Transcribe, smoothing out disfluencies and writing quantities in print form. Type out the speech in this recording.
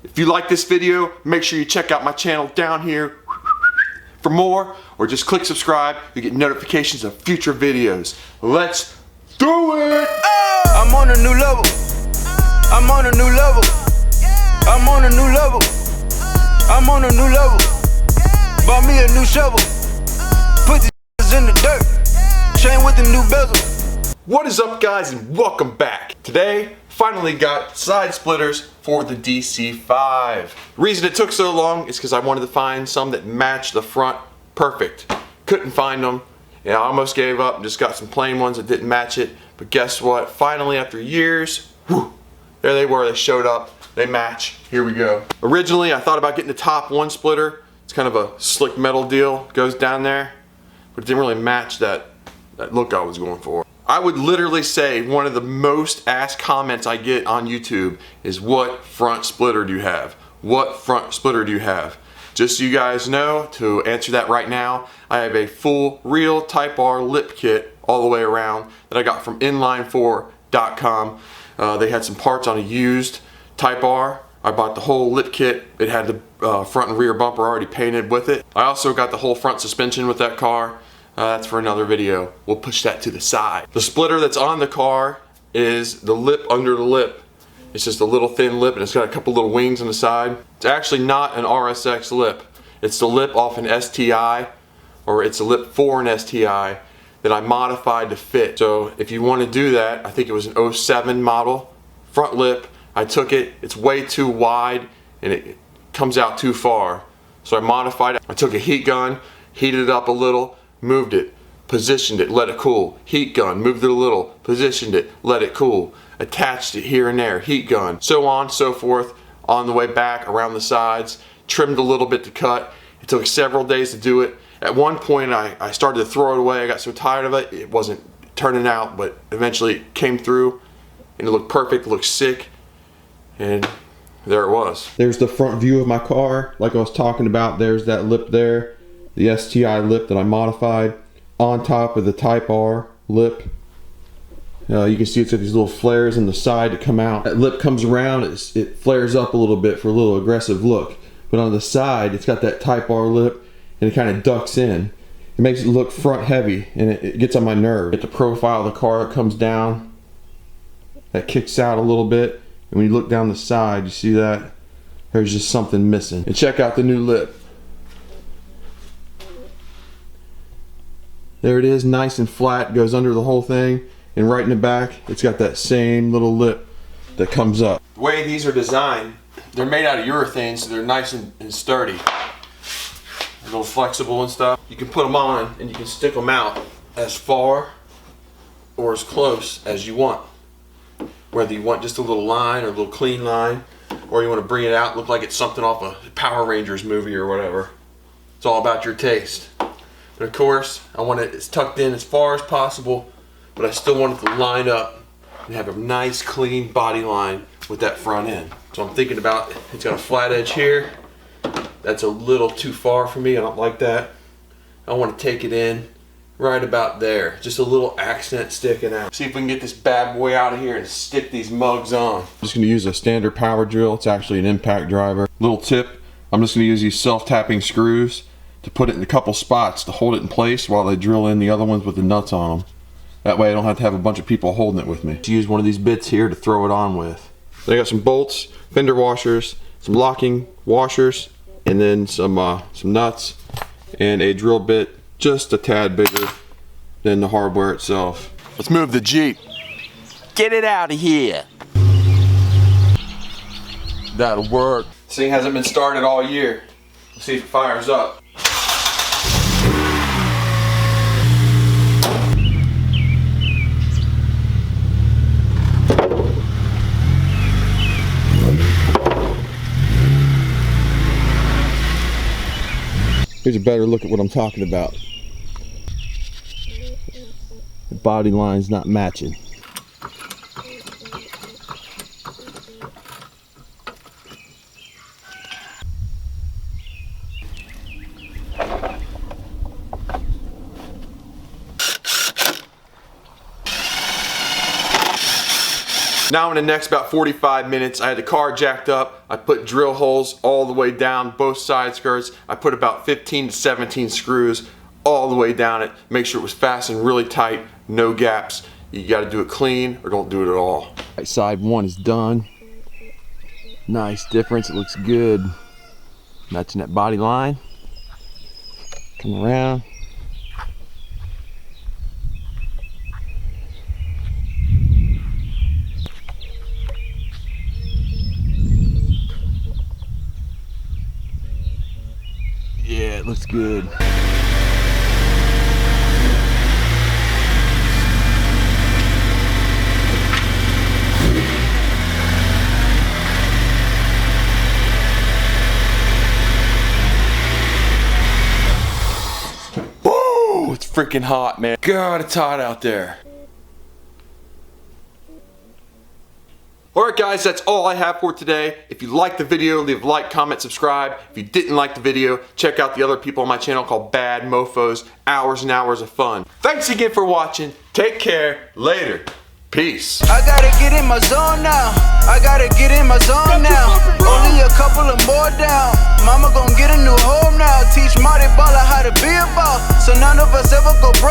If you like this video, make sure you check out my channel down here for more, or just click subscribe to get notifications of future videos. Let's do it! I'm on a new level. I'm on a new level. I'm on a new level. I'm on a new level. Bought me a new shovel. Put these in the dirt. Chain with the new bezel. What is up, guys, and welcome back. Today, finally got side splitters for the DC5. The reason it took so long is because I wanted to find some that matched the front perfect. Couldn't find them, and I almost gave up and just got some plain ones that didn't match it. But guess what? Finally, after years, whew, there they were. They showed up. They match. Here we go. Originally, I thought about getting the top one splitter. It's kind of a slick metal deal. Goes down there, but it didn't really match that look I was going for. I would literally say one of the most asked comments I get on YouTube is, what front splitter do you have? What front splitter do you have? Just so you guys know, to answer that right now, I have a full real Type R lip kit all the way around that I got from inline4.com. They had some parts on a used Type R. I bought the whole lip kit. It had the front and rear bumper already painted with it. I also got the whole front suspension with that car. That's for another video. We'll push that to the side. The splitter that's on the car is the lip under the lip. It's just a little thin lip, and it's got a couple little wings on the side. It's actually not an RSX lip. It's the lip off an STI, or it's a lip for an STI that I modified to fit. So if you want to do that, I think it was an 07 model front lip. I took it. It's way too wide and it comes out too far. So I modified it. I took a heat gun, heated it up a little, moved it, positioned it, let it cool. Heat gun, moved it a little, positioned it, let it cool. Attached it here and there, heat gun, so on, so forth. On the way back, around the sides, trimmed a little bit to cut. It took several days to do it. At one point, I started to throw it away. I got so tired of it, it wasn't turning out, but eventually it came through, and it looked perfect, it looked sick, and there it was. There's the front view of my car, like I was talking about. There's that lip there, the STI lip that I modified on top of the Type R lip. You can see it's got these little flares on the side that come out. That lip comes around, it flares up a little bit for a little aggressive look. But on the side, it's got that Type R lip, and it kind of ducks in. It makes it look front heavy, and it gets on my nerve. At the profile of the car, it comes down. That kicks out a little bit. And when you look down the side, you see that there's just something missing. And check out the new lip. There it is, nice and flat, goes under the whole thing, and right in the back, it's got that same little lip that comes up. The way these are designed, they're made out of urethane, so they're nice and sturdy. They're a little flexible and stuff. You can put them on, and you can stick them out as far or as close as you want. Whether you want just a little line or a little clean line, or you want to bring it out, look like it's something off a Power Rangers movie or whatever. It's all about your taste. But of course, I want it tucked in as far as possible, but I still want it to line up and have a nice clean body line with that front end. So I'm thinking about, it's got a flat edge here. That's a little too far for me. I don't like that. I want to take it in right about there. Just a little accent sticking out. See if we can get this bad boy out of here and stick these mugs on. I'm just going to use a standard power drill. It's actually an impact driver. Little tip, I'm just going to use these self-tapping screws to put it in a couple spots to hold it in place while they drill in the other ones with the nuts on them. That way I don't have to have a bunch of people holding it with me. Just use one of these bits here to throw it on with. Then I got some bolts, fender washers, some locking washers, and then some nuts, and a drill bit just a tad bigger than the hardware itself. Let's move the Jeep. Get it out of here. That'll work. This thing hasn't been started all year. Let's see if it fires up. Here's a better look at what I'm talking about. The body line's not matching. Now in the next about 45 minutes, I had the car jacked up. I put drill holes all the way down both side skirts. I put about 15 to 17 screws all the way down it. Make sure it was fastened really tight, no gaps. You gotta do it clean or don't do it at all. Right, side one is done. Nice difference, it looks good. Matching that body line. Come around. Yeah, it looks good. Whoa, it's freaking hot, man. God, it's hot out there. Alright guys, that's all I have for today. If you liked the video, leave a like, comment, subscribe. If you didn't like the video, check out the other people on my channel called Bad Mofos. Hours and hours of fun. Thanks again for watching. Take care. Later. Peace. I gotta get in my zone now. I gotta get in my zone now. Only a couple of more down. Mama gon' get a new home now. Teach Marty Baller how to be a ball, so none of us ever go broke.